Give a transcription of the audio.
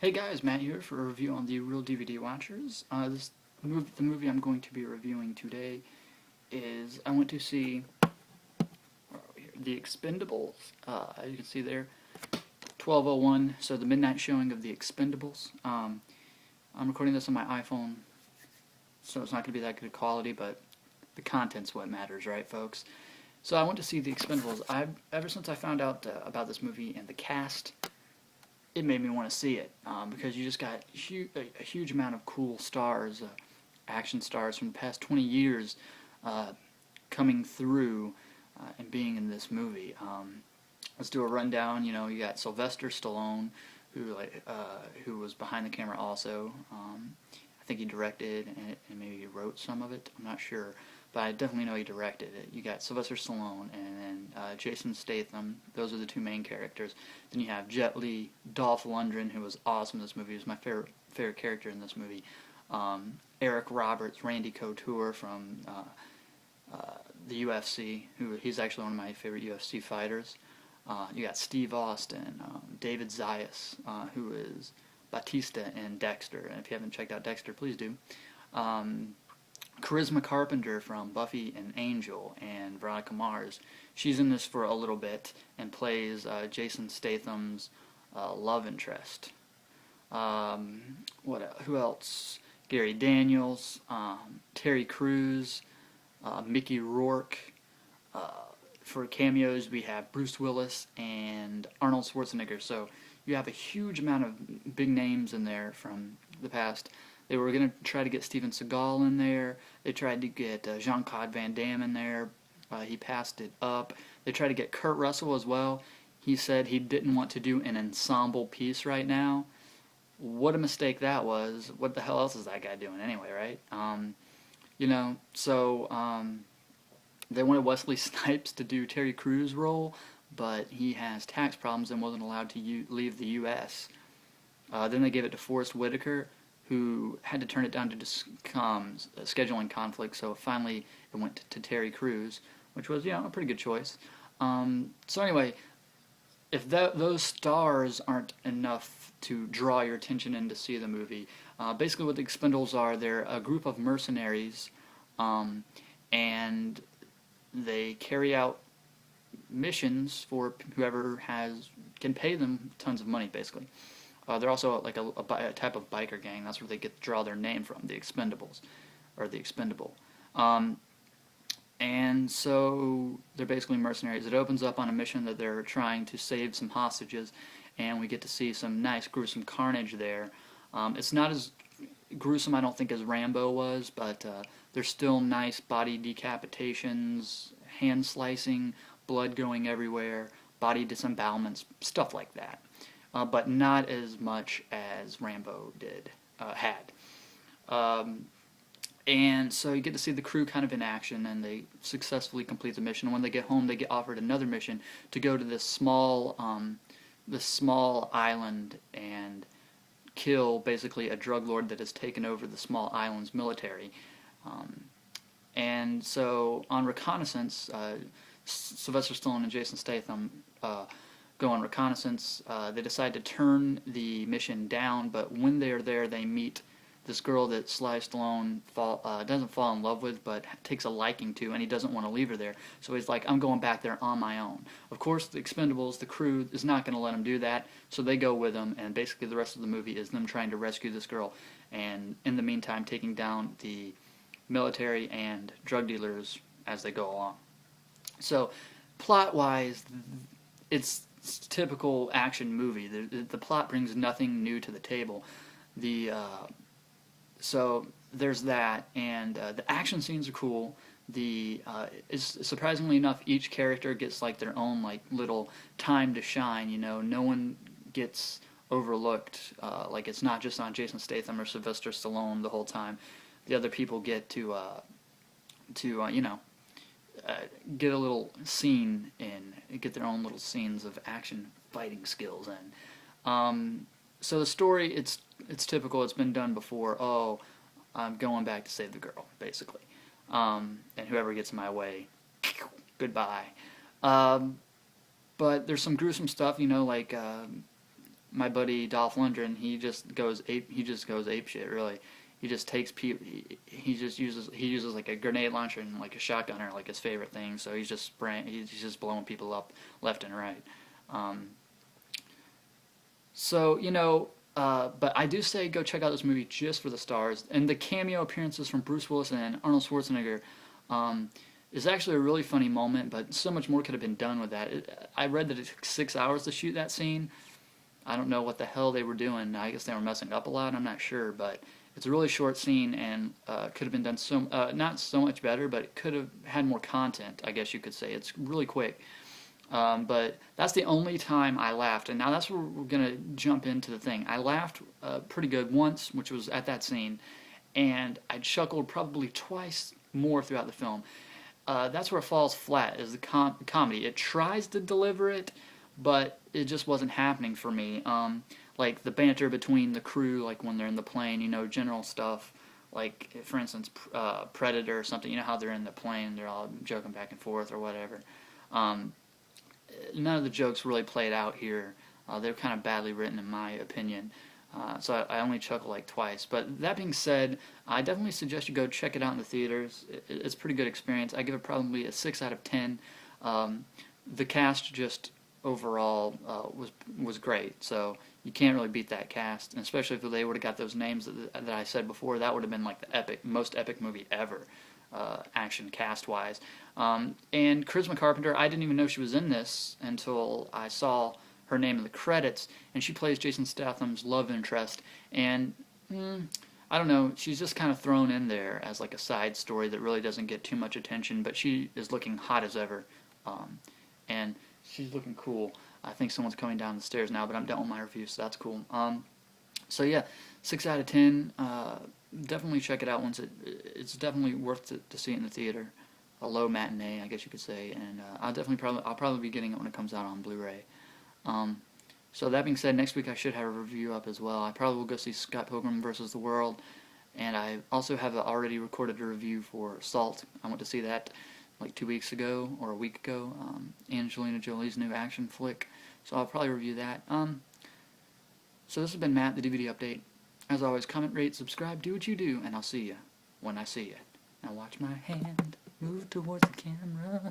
Hey guys, Matt here for a review on the Real DVD Watchers. The movie I'm going to be reviewing today is I went to see The Expendables. As you can see there, 12:01. So the midnight showing of The Expendables. I'm recording this on my iPhone, so it's not going to be that good quality, but the content's what matters, right, folks? So I went to see The Expendables. Ever since I found out about this movie and the cast, it made me want to see it because you just got a huge amount of cool stars, action stars from the past 20 years coming through and being in this movie. Let's do a rundown. You got Sylvester Stallone, who was behind the camera also. I think he directed and maybe he wrote some of it. I'm not sure, but I definitely know he directed it. You got Sylvester Stallone and then Jason Statham. Those are the two main characters. Then you have Jet Li, Dolph Lundgren, who was awesome in this movie. He was my favorite character in this movie. Eric Roberts, Randy Couture from the UFC, he's actually one of my favorite UFC fighters. You got Steve Austin, David Zayas, who is Batista in Dexter, and if you haven't checked out Dexter, please do. Charisma Carpenter from Buffy and Angel, and Veronica Mars. She's in this for a little bit and plays Jason Statham's love interest. Who else? Gary Daniels, Terry Crews, Mickey Rourke. For cameos, we have Bruce Willis and Arnold Schwarzenegger. So you have a huge amount of big names in there from the past. They were going to try to get Steven Seagal in there. They tried to get Jean-Claude Van Damme in there. He passed it up. They tried to get Kurt Russell as well. He said he didn't want to do an ensemble piece right now. What a mistake that was. What the hell else is that guy doing anyway, right? They wanted Wesley Snipes to do Terry Crews' role, but he has tax problems and wasn't allowed to leave the U.S. Then they gave it to Forrest Whitaker, who had to turn it down to scheduling conflict, so finally it went to Terry Crews, which was, a pretty good choice. So anyway, if those stars aren't enough to draw your attention in to see the movie, basically what the Expendables are, they're a group of mercenaries, and they carry out missions for whoever can pay them tons of money, basically. They're also like a type of biker gang. That's where they draw their name from, the Expendables, or the Expendable. And so they're basically mercenaries. It opens up on a mission that they're trying to save some hostages, and we get to see some nice gruesome carnage there. It's not as gruesome, I don't think, as Rambo was, but there's still nice body decapitations, hand slicing, blood going everywhere, body disembowelments, stuff like that. But not as much as Rambo had. And so you get to see the crew kind of in action, and they successfully complete the mission. When they get home, they get offered another mission to go to this small island and kill basically a drug lord that has taken over the small island's military. And so on reconnaissance, Sylvester Stallone and Jason Statham go on reconnaissance. They decide to turn the mission down, but when they're there, they meet this girl that Sly Stallone doesn't fall in love with, but takes a liking to, and he doesn't want to leave her there. So he's like, I'm going back there on my own. Of course, the Expendables, the crew, is not going to let him do that, so they go with him, and basically the rest of the movie is them trying to rescue this girl, and in the meantime taking down the military and drug dealers as they go along. So, plot-wise, it's typical action movie. The plot brings nothing new to the table. So there's that, and the action scenes are cool. Surprisingly enough, each character gets like their own like little time to shine. No one gets overlooked. Like it's not just on Jason Statham or Sylvester Stallone the whole time. The other people get to get a little scene in, get their own little scenes of action fighting skills in. So the story, it's typical. It's been done before. Oh, I'm going back to save the girl, basically. And whoever gets in my way, goodbye. But there's some gruesome stuff, like my buddy Dolph Lundgren, he just goes ape shit. Really, he just takes people. He uses like a grenade launcher and like a shotgun are like his favorite thing. So he's just spraying. He's just blowing people up left and right. So but I do say go check out this movie just for the stars and the cameo appearances from Bruce Willis and Arnold Schwarzenegger. Is actually a really funny moment, but so much more could have been done with that. I read that it took 6 hours to shoot that scene. I don't know what the hell they were doing. I guess they were messing up a lot. I'm not sure, but it's a really short scene and could have been done not so much better, but it could have had more content. I guess you could say it's really quick. But that's the only time I laughed, and now that's where we're gonna jump into the thing. I laughed pretty good once, which was at that scene, and I chuckled probably twice more throughout the film. That's where it falls flat, is the comedy. It tries to deliver it, but it just wasn't happening for me. Like the banter between the crew, like when they're in the plane, general stuff. Like, for instance, Predator or something, how they're in the plane, they're all joking back and forth or whatever. None of the jokes really played out here. They're kind of badly written in my opinion. So I only chuckled like twice. But that being said, I definitely suggest you go check it out in the theaters. It's a pretty good experience. I give it probably a 6 out of 10. The cast just overall was great. So you can't really beat that cast. And especially if they would have got those names that I said before, that would have been like the most epic movie ever, action cast-wise. And Charisma Carpenter, I didn't even know she was in this until I saw her name in the credits, and she plays Jason Statham's love interest, and I don't know, she's just kind of thrown in there as like a side story that really doesn't get too much attention, but she is looking hot as ever, and she's looking cool. I think someone's coming down the stairs now, but I'm done with my review, so that's cool. So yeah, 6 out of 10, definitely check it out once it's definitely worth it to see it in the theater. A low matinee, I guess you could say, and I'll probably be getting it when it comes out on Blu-ray. So that being said, next week I should have a review up as well. I probably will go see Scott Pilgrim vs. the World, and I also have already recorded a review for Salt. I went to see that like 2 weeks ago, or a week ago, Angelina Jolie's new action flick, so I'll probably review that. So this has been Matt, the DVD Update. As always, comment, rate, subscribe, do what you do, and I'll see you when I see you. Now watch my hand move towards the camera.